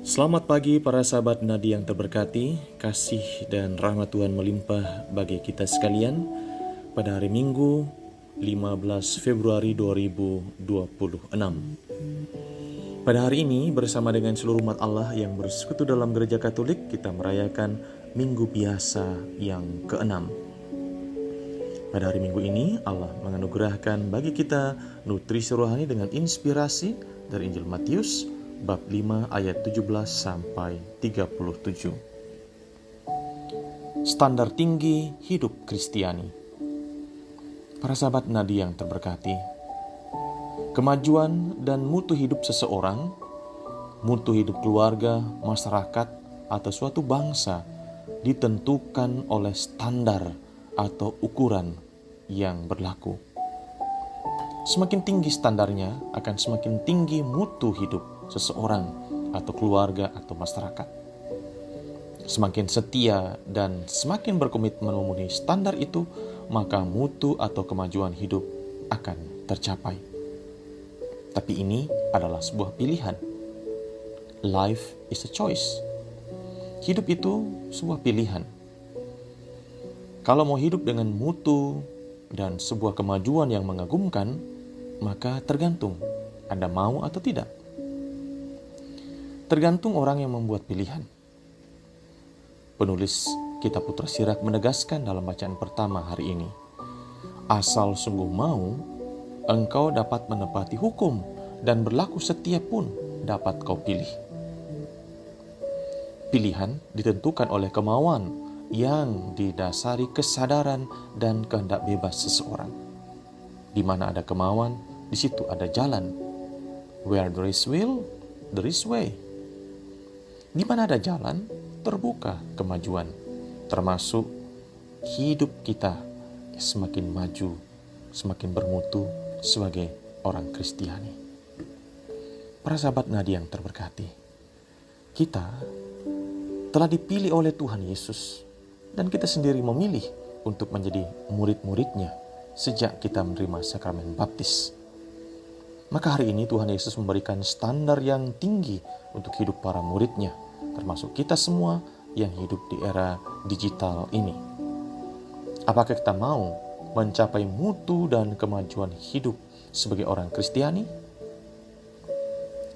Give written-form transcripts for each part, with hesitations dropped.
Selamat pagi para sahabat nadi yang terberkati, kasih dan rahmat Tuhan melimpah bagi kita sekalian pada hari Minggu 15 Februari 2026. Pada hari ini bersama dengan seluruh umat Allah yang bersekutu dalam gereja Katolik, kita merayakan Minggu Biasa yang ke-6. Pada hari Minggu ini Allah menganugerahkan bagi kita nutrisi rohani dengan inspirasi dari Injil Matius bab 5 ayat 17 sampai 37. Standar tinggi hidup Kristiani. Para sahabat nadi yang terberkati, kemajuan dan mutu hidup seseorang, mutu hidup keluarga, masyarakat, atau suatu bangsa ditentukan oleh standar atau ukuran yang berlaku. Semakin tinggi standarnya, akan semakin tinggi mutu hidup seseorang atau keluarga atau masyarakat. Semakin setia dan semakin berkomitmen memenuhi standar itu, maka mutu atau kemajuan hidup akan tercapai. Tapi ini adalah sebuah pilihan. Life is a choice. Hidup itu sebuah pilihan. Kalau mau hidup dengan mutu dan sebuah kemajuan yang mengagumkan, maka tergantung Anda mau atau tidak. Tergantung orang yang membuat pilihan. Penulis Kitab Putra Sirak menegaskan dalam bacaan pertama hari ini, asal sungguh mau, engkau dapat menepati hukum dan berlaku setia pun dapat kau pilih. Pilihan ditentukan oleh kemauan yang didasari kesadaran dan kehendak bebas seseorang. Di mana ada kemauan, di situ ada jalan. Where there is will, there is way. Di mana ada jalan, terbuka kemajuan, termasuk hidup kita semakin maju, semakin bermutu sebagai orang Kristiani. Para sahabat nadi yang terberkati, kita telah dipilih oleh Tuhan Yesus dan kita sendiri memilih untuk menjadi murid-muridnya sejak kita menerima sakramen baptis. Maka hari ini Tuhan Yesus memberikan standar yang tinggi untuk hidup para muridnya, termasuk kita semua yang hidup di era digital ini. Apakah kita mau mencapai mutu dan kemajuan hidup sebagai orang Kristiani?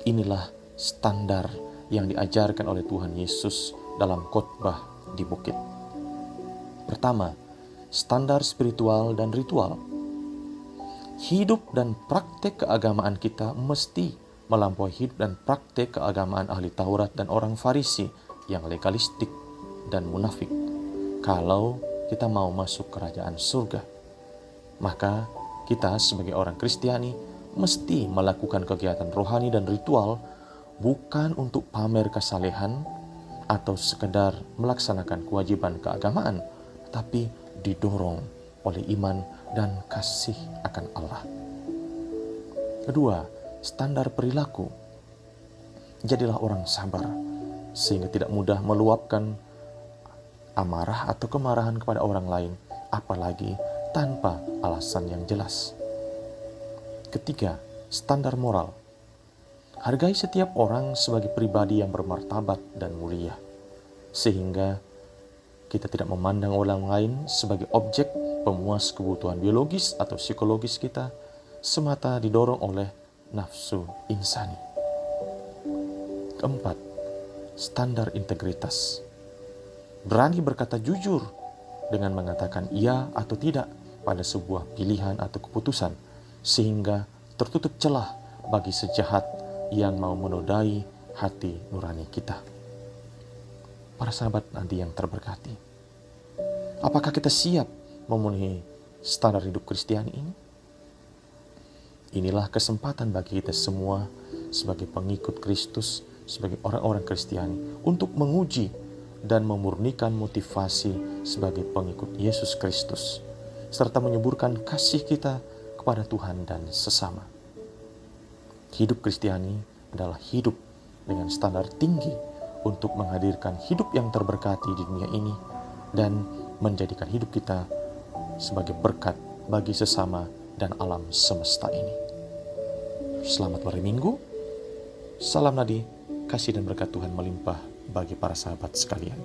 Inilah standar yang diajarkan oleh Tuhan Yesus dalam khotbah di bukit. Pertama, standar spiritual dan ritual. Hidup dan praktek keagamaan kita mesti melampaui hidup dan praktek keagamaan ahli Taurat dan orang Farisi yang legalistik dan munafik. Kalau kita mau masuk kerajaan surga, maka kita sebagai orang Kristiani mesti melakukan kegiatan rohani dan ritual bukan untuk pamer kesalehan atau sekedar melaksanakan kewajiban keagamaan, tapi didorong oleh iman dan kasih akan Allah. Kedua, standar perilaku. Jadilah orang sabar, sehingga tidak mudah meluapkan amarah atau kemarahan kepada orang lain, apalagi tanpa alasan yang jelas. Ketiga, standar moral. Hargai setiap orang sebagai pribadi yang bermartabat dan mulia, sehingga kita tidak memandang orang lain sebagai objek pemuas kebutuhan biologis atau psikologis kita, semata didorong oleh nafsu insani. Keempat, standar integritas. Berani berkata jujur dengan mengatakan iya atau tidak pada sebuah pilihan atau keputusan, sehingga tertutup celah bagi sejahat yang mau menodai hati nurani kita. Para sahabat nanti yang terberkati, apakah kita siap memenuhi standar hidup Kristiani ini? Inilah kesempatan bagi kita semua sebagai pengikut Kristus, sebagai orang-orang Kristiani, untuk menguji dan memurnikan motivasi sebagai pengikut Yesus Kristus, serta menyuburkan kasih kita kepada Tuhan dan sesama. Hidup Kristiani adalah hidup dengan standar tinggi untuk menghadirkan hidup yang terberkati di dunia ini dan menjadikan hidup kita sebagai berkat bagi sesama dan alam semesta ini. Selamat hari Minggu. Salam nadi kasih dan berkat Tuhan melimpah bagi para sahabat sekalian.